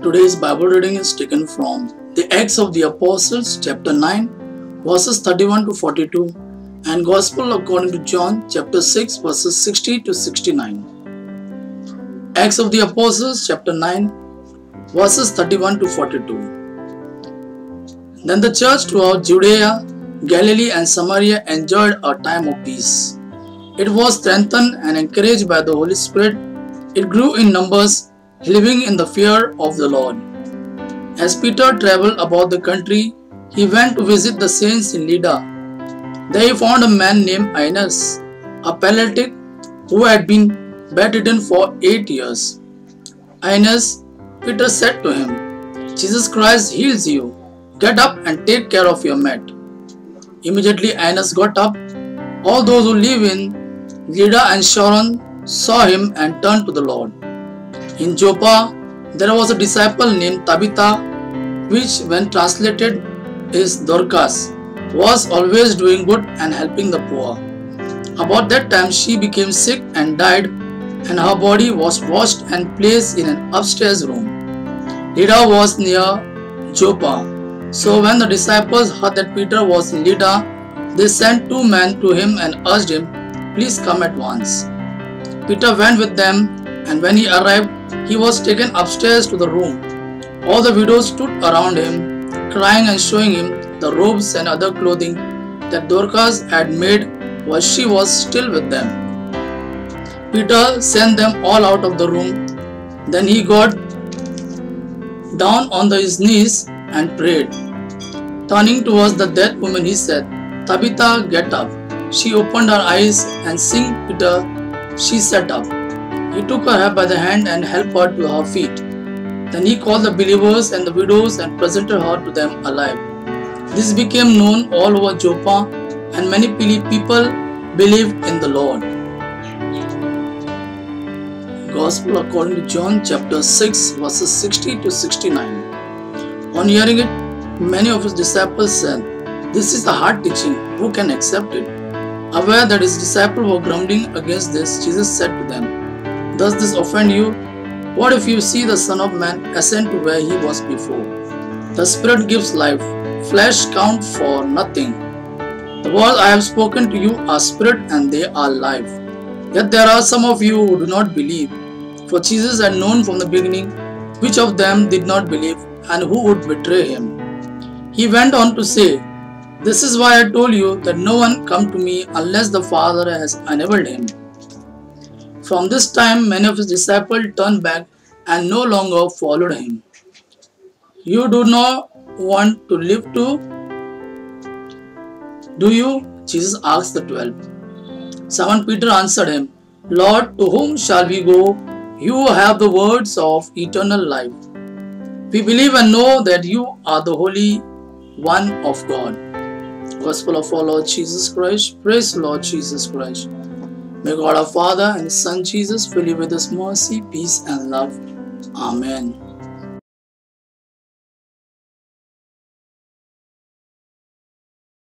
Today's Bible reading is taken from the Acts of the Apostles, chapter 9, verses 31 to 42, and Gospel according to John, chapter 6, verses 60 to 69. Acts of the Apostles, chapter 9, verses 31 to 42. Then the church throughout Judea, Galilee, and Samaria enjoyed a time of peace. It was strengthened and encouraged by the Holy Spirit. It grew in numbers, living in the fear of the Lord. As Peter traveled about the country, he went to visit the saints in Lydda. There he found a man named Aeneas, a paralytic who had been bedridden for 8 years. Aeneas, Peter said to him, "Jesus Christ heals you. Get up and take care of your mat." Immediately Aeneas got up. All those who live in Lydda and Sharon saw him and turned to the Lord. In Joppa, there was a disciple named Tabitha, which when translated is Dorcas, was always doing good and helping the poor. About that time she became sick and died, and her body was washed and placed in an upstairs room. Lydda was near Joppa. So when the disciples heard that Peter was in Lydda, they sent 2 men to him and urged him, "Please come at once." Peter went with them, and when he arrived, he was taken upstairs to the room. All the widows stood around him, crying and showing him the robes and other clothing that Dorcas had made while she was still with them. Peter sent them all out of the room. Then he got down on his knees and prayed. Turning towards the dead woman, he said, "Tabitha, get up." She opened her eyes, and seeing Peter, she sat up. He took her by the hand and helped her to her feet. Then he called the believers and the widows and presented her to them alive. This became known all over Joppa, and many people believed in the Lord. Gospel according to John chapter 6 verses 60 to 69. On hearing it, many of his disciples said, "This is the hard teaching. Who can accept it?" Aware that his disciples were grumbling against this, Jesus said to them, "Does this offend you? What if you see the Son of Man ascend to where he was before? The Spirit gives life. Flesh counts for nothing. The words I have spoken to you are spirit and they are life. Yet there are some of you who do not believe." For Jesus had known from the beginning which of them did not believe and who would betray him. He went on to say, "This is why I told you that no one come to me unless the Father has enabled him." From this time, many of his disciples turned back and no longer followed him. "You do not want to live too, do you?" Jesus asked the 12. Simon Peter answered him, "Lord, to whom shall we go? You have the words of eternal life. We believe and know that you are the Holy One of God." Gospel of our Lord Jesus Christ. Praise the Lord Jesus Christ. May God our Father and His Son Jesus fill you with His mercy, peace and love. Amen.